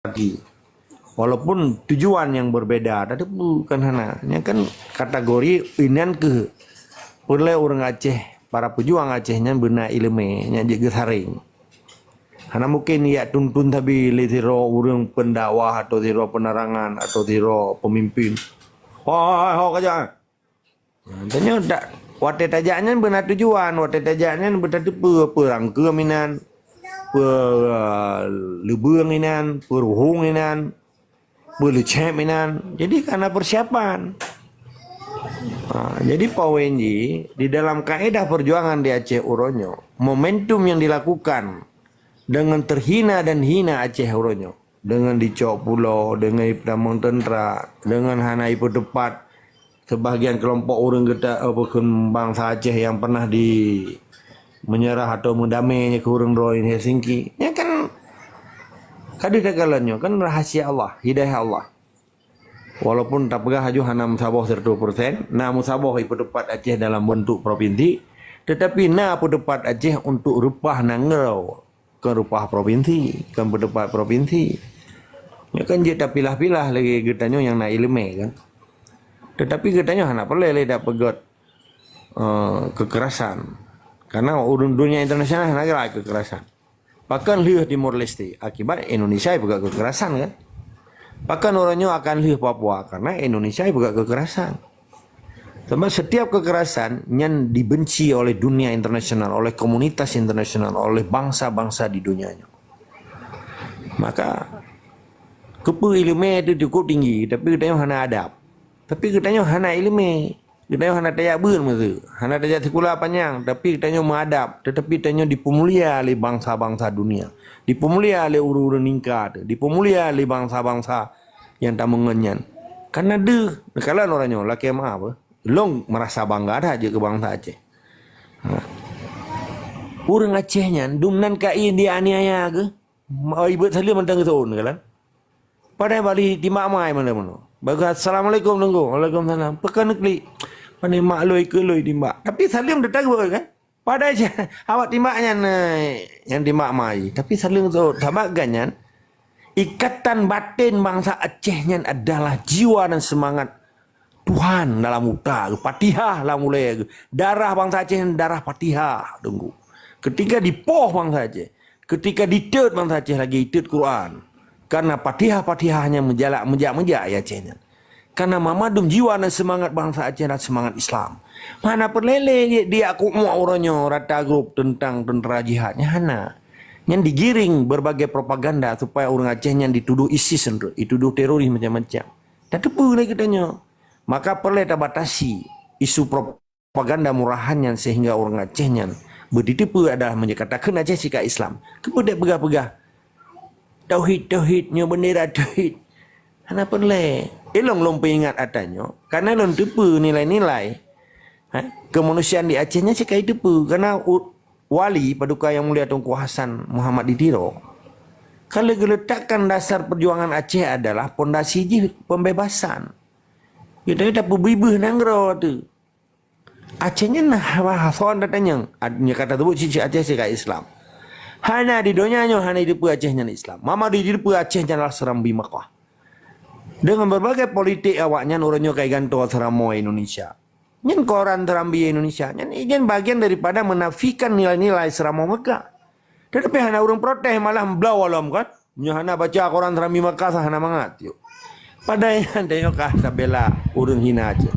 lagi. Walaupun tujuan yang berbeda, tapi bukan hanya. Ini kan kategori inian ke oleh orang Aceh, para pejuang Acehnya benar ilmu nya juga saring. Karena mungkin ya tuntun tapi litiro orang pendakwah atau tiro penerangan atau tiro pemimpin. Oh kaja. Tanya tak wate tajaknya benar tujuan, wate tajaknya benar tu perang keminan, lebeng inan, perhung inan. Boleh ceminan. Jadi karena persiapan. Jadi Pak Wenji di dalam kaedah perjuangan di Aceh Uronyo, momentum yang dilakukan dengan terhina dan hina Aceh Uronyo, dengan dicok pulau, dengan damang tentera, dengan hanai pedepat sebagian kelompok orang kita bangsa Aceh yang pernah di menyerah atau mendamainya ke orang Roin Helsinki. Ya kan kadang-kadang kan rahasia Allah, hidayah Allah. Walaupun tak pegah haju hana musabah 100%, na musabah ipu tepat Aceh dalam bentuk provinsi, tetapi na pu tepat Aceh untuk rupah nangrau ke rupah provinsi, kan pendapat provinsi. Ya kan dia tak pilah-pilah lagi getanya yang na ilmu kan. Tetapi getanya hana perlu tak pegot kekerasan. Karena dunia internasional hana gerak kekerasan. Bahkan lihat Timor Leste akibat Indonesia juga kekerasan kan. Bahkan orangnya akan lihat Papua karena Indonesia juga kekerasan. Sebab setiap kekerasan yang dibenci oleh dunia internasional, oleh komunitas internasional, oleh bangsa-bangsa di dunianya. Maka kepu ilmu itu cukup tinggi, tapi katanya hana adab. Tapi katanya hana ilmu. Kita hana tayak ber masa. Hana tayak sekolah panjang, tapi kita mengadap, tetapi kita dipemulia oleh bangsa-bangsa dunia. Dipemulia oleh uru-uru ningkat, dipemulia oleh bangsa-bangsa yang tak mengenyan. Karena kalau orangnya laki apa? Long merasa bangga dah aja ke bangsa Aceh. Orang Acehnya dumnan kai dia aniaya ke? Ibu salim mentang itu kan? Pada balik di mak-mak mana-mana. Bagus assalamualaikum tunggu. Waalaikumsalam. Pekan klik. Pandai mak loi ke loi timbak. Tapi salim datang kan? Pada aja awak timbaknya yang dimak-mai. Tapi salim tu tamak ganyan. Ikatan batin bangsa Acehnya adalah jiwa dan semangat Tuhan dalam muka. Fatihah lah mulai. Darah bangsa Aceh darah Fatihah tunggu. Ketika dipoh bangsa Aceh, ketika ditet bangsa Aceh lagi itet Quran. Karena Fatihah-Fatihahnya menjak ya Acehnya. Karena mamadum jiwa dan semangat bangsa Aceh dan semangat Islam. Mana perlele dia aku mau orangnya rata grup tentang tentera jihadnya hana. Yang digiring berbagai propaganda supaya orang Aceh yang dituduh ISIS dituduh teroris macam-macam. Tak tepu lagi katanya. Maka perlu batasi isu propaganda murahannya sehingga orang Acehnya berditipu adalah menyatakan Aceh sikap Islam. Kemudian pegah-pegah tauhid-tauhidnya bendera tauhid. Hana perlu. Elong lompa ingat atanya. Karena elong tipu nilai-nilai. Kemanusiaan di Acehnya sikap tipu. Karena wali paduka yang mulia Tunku Hasan Muhammad Didiro. Kalau diletakkan dasar perjuangan Aceh adalah pondasi pembebasan. Kita tak berbibah nanggro tu. Acehnya nah bahasan datanya. Adanya kata tu cici Aceh sikap Islam. Hana di donyanya hana tipu Acehnya Islam. Mama di tipu Acehnya adalah serambi Makkah. Dengan berbagai politik awaknya orangnya kayak gantung seramo Indonesia. Nyen koran terambi Indonesia. Nyen bagian daripada menafikan nilai-nilai seramo Mekah. Tetapi hana orang protes malah belau alam kan. Hana baca koran terambi Mekah sahana mangat yuk. Padahal tengok kah bela urun hina aja.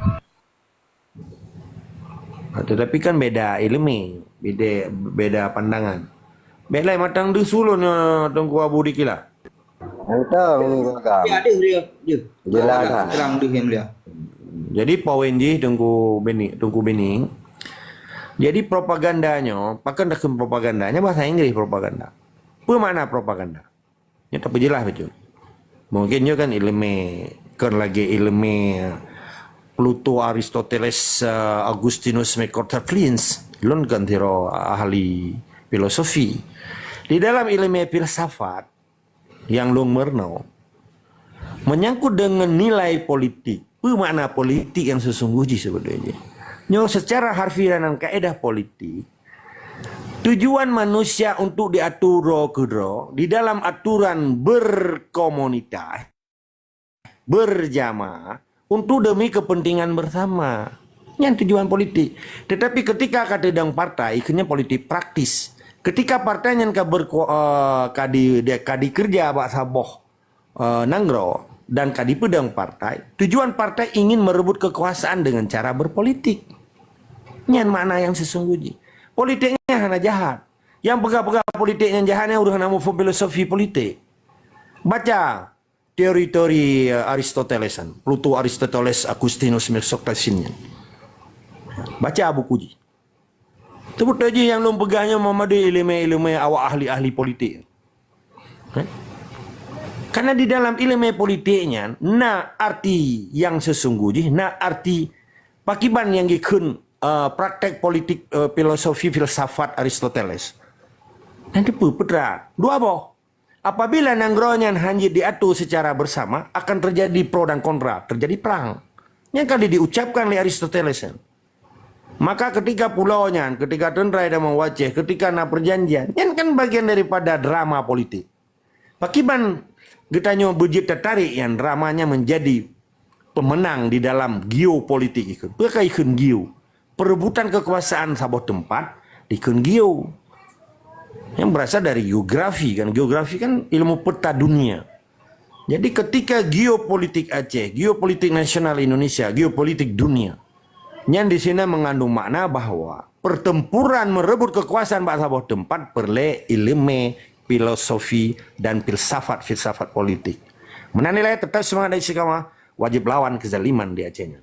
Tetapi kan beda ilmu, beda pandangan. Bela matang di sulunnya Tungku Abu Dikila. Entah menggunakan. Ya, dia. Jelas. Terang dia yang dia. Jadi Pak Wenji Tungku Bening. Jadi propagandanya, pakai dalam propagandanya bahasa Inggris propaganda. Apa makna propaganda? Ya tapi jelas betul. Mungkin kan ilmu kan lagi ilmu Pluto Aristoteles Augustinus Macaulay Lun kan tiro ahli filosofi. Di dalam ilmu filsafat yang long merno menyangkut dengan nilai politik. Apa makna politik yang sesungguhnya sebetulnya? Secara harfiah dan kaedah politik Tujuan manusia untuk diatur kedro di dalam aturan berkomunitas, berjamaah untuk demi kepentingan bersama. Yang tujuan politik. Tetapi ketika kadang partai, ikhnya politik praktis. Ketika partai yang kadi kerja Pak Saboh Nanggro dan kadi pedang partai, tujuan partai ingin merebut kekuasaan dengan cara berpolitik. Yang mana yang sesungguhnya. Politiknya hanya jahat. Yang pegang-pegang politiknya jahatnya udah nama filosofi politik. Baca teori-teori Aristotelesan, Pluto Aristoteles Agustinus Socrates. Baca buku ji. Tebut aja yang belum pegangnya memadu ilmu-ilmu awak ahli-ahli politik. Karena di dalam ilmu politiknya, arti yang sesungguhnya, arti pakiban yang gikun praktek politik filosofi filsafat Aristoteles. Nanti pedra. Dua boh. Apabila nanggronya hanya diatur secara bersama, akan terjadi pro dan kontra, terjadi perang. Yang kali diucapkan oleh Aristoteles. Maka ketika pulaunya, ketika tentara dan mewajah, ketika nak perjanjian, yang kan bagian daripada drama politik. Pakiban getanya bujit tertarik yang dramanya menjadi pemenang di dalam geopolitik itu. Pakai ikun geo. Perebutan kekuasaan sebuah tempat ikun geo. Yang berasal dari geografi kan. Geografi kan ilmu peta dunia. Jadi ketika geopolitik Aceh, geopolitik nasional Indonesia, geopolitik dunia, yang di sini mengandung makna bahwa pertempuran merebut kekuasaan pada sebuah tempat perlu ilmu, filosofi, dan filsafat politik. Menanilai tetap semangat dari sikama wajib lawan kezaliman di Acehnya.